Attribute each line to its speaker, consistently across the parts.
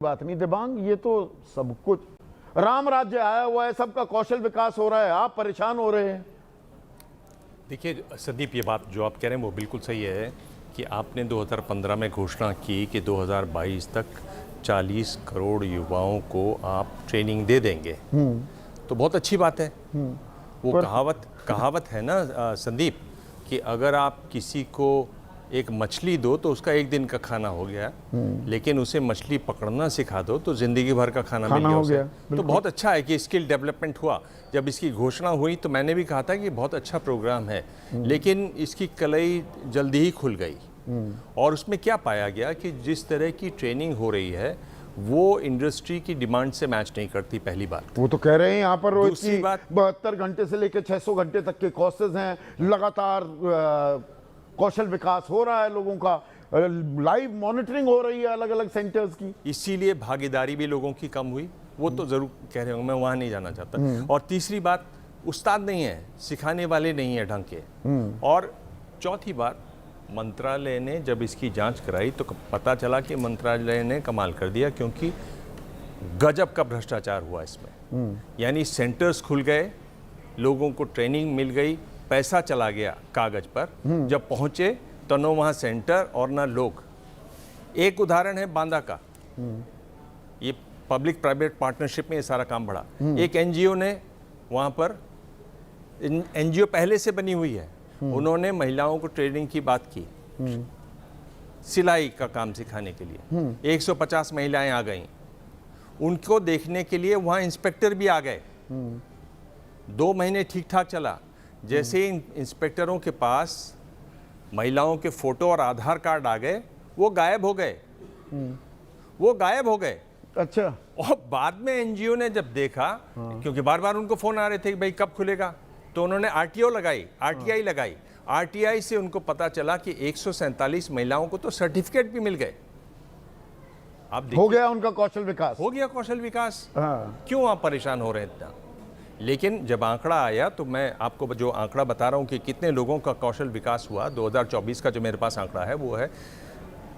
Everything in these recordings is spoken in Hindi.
Speaker 1: बात नहीं दिबांग, ये तो सब कुछ राम राज्य आया हुआ है, सबका कौशल विकास हो रहा है, आप परेशान हो रहे हैं।
Speaker 2: देखिए संदीप, ये बात जो आप कह रहे हैं वो बिल्कुल सही है कि आपने 2015 में घोषणा की कि 2022 तक 40 करोड़ युवाओं को आप ट्रेनिंग दे देंगे। तो बहुत अच्छी बात है। वो कहावत है ना संदीप, कि अगर आप किसी को एक मछली दो तो उसका एक दिन का खाना हो गया, लेकिन उसे मछली पकड़ना सिखा दो तो जिंदगी भर का खाना मिल गया। तो बहुत अच्छा है कि स्किल डेवलपमेंट हुआ। जब इसकी घोषणा हुई तो मैंने भी कहा था कि बहुत अच्छा प्रोग्राम है, लेकिन इसकी कलई जल्दी ही खुल गई। और उसमें क्या पाया गया कि जिस तरह की ट्रेनिंग हो रही है वो इंडस्ट्री की डिमांड से मैच नहीं करती। पहली बात
Speaker 1: वो तो कह रहे हैं यहाँ पर रोज
Speaker 2: दूसरी
Speaker 1: की
Speaker 2: बात,
Speaker 1: 72 घंटे से लेकर 600 घंटे तक के कोर्सेज हैं, लगातार कौशल विकास हो रहा है, लोगों का लाइव मॉनिटरिंग हो रही है अलग अलग सेंटर्स की।
Speaker 2: इसीलिए भागीदारी भी लोगों की कम हुई। वो तो जरूर कह रहे होंगे, मैं वहाँ नहीं जाना चाहता। और तीसरी बात, उस्ताद नहीं है, सिखाने वाले नहीं है ढंग के। और चौथी बात, मंत्रालय ने जब इसकी जांच कराई तो पता चला कि मंत्रालय ने कमाल कर दिया, क्योंकि गजब का भ्रष्टाचार हुआ इसमें। यानी सेंटर्स खुल गए, लोगों को ट्रेनिंग मिल गई, पैसा चला गया कागज पर, जब पहुंचे तो न वहाँ सेंटर और न लोग। एक उदाहरण है बांदा का, ये पब्लिक प्राइवेट पार्टनरशिप में ये सारा काम बढ़ा। एक एनजीओ ने वहाँ पर, एनजीओ पहले से बनी हुई है, उन्होंने महिलाओं को ट्रेनिंग की बात की, सिलाई का काम सिखाने के लिए। 150 महिलाएं आ गईं, उनको देखने के लिए वहाँ इंस्पेक्टर भी आ गए। 2 महीने ठीक ठाक चला। जैसे इन इंस्पेक्टरों के पास महिलाओं के फोटो और आधार कार्ड आ गए, वो गायब हो गए। वो गायब हो गए।
Speaker 1: अच्छा।
Speaker 2: और बाद में एनजीओ ने जब देखा, क्योंकि बार बार उनको फोन आ रहे थे कि भाई कब खुलेगा, तो उन्होंने आरटीआई लगाई। आरटीआई से उनको पता चला कि 147 महिलाओं को तो सर्टिफिकेट भी मिल गए। अब
Speaker 1: हो गया उनका कौशल विकास,
Speaker 2: हो गया कौशल विकास।
Speaker 1: हाँ।
Speaker 2: क्यों आप परेशान हो रहे हैं इतना? लेकिन जब आंकड़ा आया तो मैं आपको जो आंकड़ा बता रहा हूं कि कितने लोगों का कौशल विकास हुआ, 2024 का जो मेरे पास आंकड़ा है वो है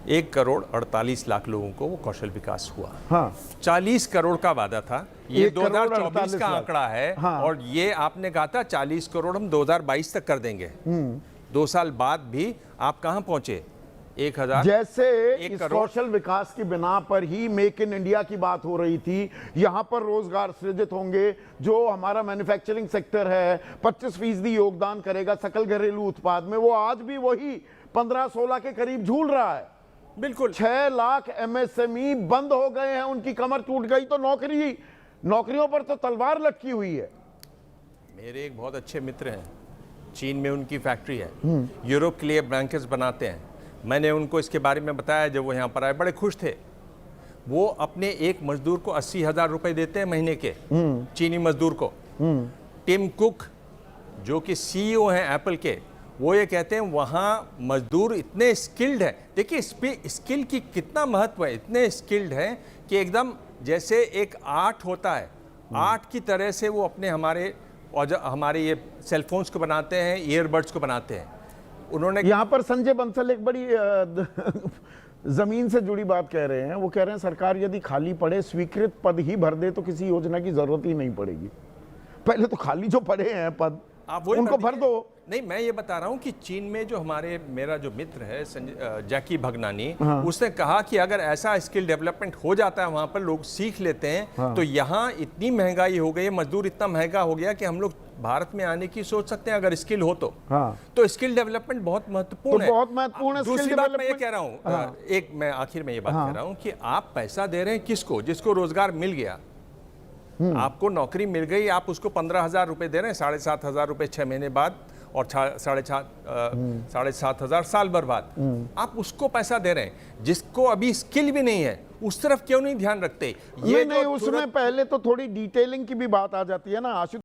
Speaker 2: 1 करोड़ 48 लाख लोगों को वो कौशल विकास हुआ। हाँ। 40 करोड़ का वादा था, ये 2024 का आंकड़ा है। हाँ। और ये आपने कहा था 40 करोड़ हम 2022 तक कर देंगे। 2 साल बाद भी आप कहां पहुंचे? 1000।
Speaker 1: जैसे इस कौशल विकास की बिना पर ही मेक इन इंडिया की बात हो रही थी, यहां पर रोजगार सृजित होंगे, जो हमारा मैन्युफैक्चरिंग सेक्टर है 25% योगदान करेगा सकल घरेलू उत्पाद में, वो आज भी वही 15-16 के करीब झूल रहा है।
Speaker 2: बिल्कुल।
Speaker 1: 6 लाख एमएसएमई बंद हो गए हैं, उनकी कमर टूट गई तो नौकरियों पर तो तलवार लटकी हुई है।
Speaker 2: मेरे एक बहुत अच्छे मित्र हैं, चीन में उनकी फैक्ट्री है, यूरोप के लिए ब्लैंकेट्स बनाते हैं। मैंने उनको इसके बारे में बताया, जब वो यहाँ पर आए बड़े खुश थे। वो अपने एक मजदूर को 80,000 रुपए देते हैं महीने के, चीनी मजदूर को। टिम कुक जो कि सीईओ हैं एप्पल के, वो ये कहते हैं वहाँ मजदूर इतने स्किल्ड हैं। देखिए स्किल की कितना महत्व है। इतने स्किल्ड हैं कि एकदम जैसे एक आर्ट होता है, आर्ट की तरह से वो अपने हमारे ये सेलफोन्स को बनाते हैं, ईयरबड्स को बनाते हैं। उन्होंने
Speaker 1: यहाँ पर संजय बंसल एक बड़ी जमीन से जुड़ी बात कह रहे हैं। वो कह रहे हैं सरकार यदि खाली पड़े स्वीकृत पद ही भर दे तो किसी योजना की जरूरत ही नहीं पड़ेगी। पहले तो खाली जो पड़े हैं पद
Speaker 2: आप
Speaker 1: उनको भर दो।
Speaker 2: नहीं, मैं ये बता रहा हूँ कि चीन में जो मेरा जो मित्र है जैकी भगनानी, उसने कहा कि अगर ऐसा स्किल डेवलपमेंट हो जाता है, वहाँ पर लोग सीख लेते हैं, तो यहाँ इतनी महंगाई हो गई है, मजदूर इतना महंगा हो गया कि हम लोग भारत में आने की सोच सकते हैं अगर स्किल हो तो। तो स्किल डेवलपमेंट बहुत महत्वपूर्ण है।
Speaker 1: बहुत महत्वपूर्ण है।
Speaker 2: दूसरी बात मैं ये कह रहा हूँ, मैं आखिर में ये बात कह रहा हूँ कि आप पैसा दे रहे हैं किसको? जिसको रोजगार मिल गया, आपको नौकरी मिल गई, आप उसको 15,000 रुपए दे रहे हैं, 7,500 रुपए 6 महीने बाद और 7,500 साल भर बाद आप उसको पैसा दे रहे हैं। जिसको अभी स्किल भी नहीं है उस तरफ क्यों नहीं ध्यान रखते?
Speaker 1: ये नहीं, उसमें पहले तो थोड़ी डिटेलिंग की भी बात आ जाती है ना आशु।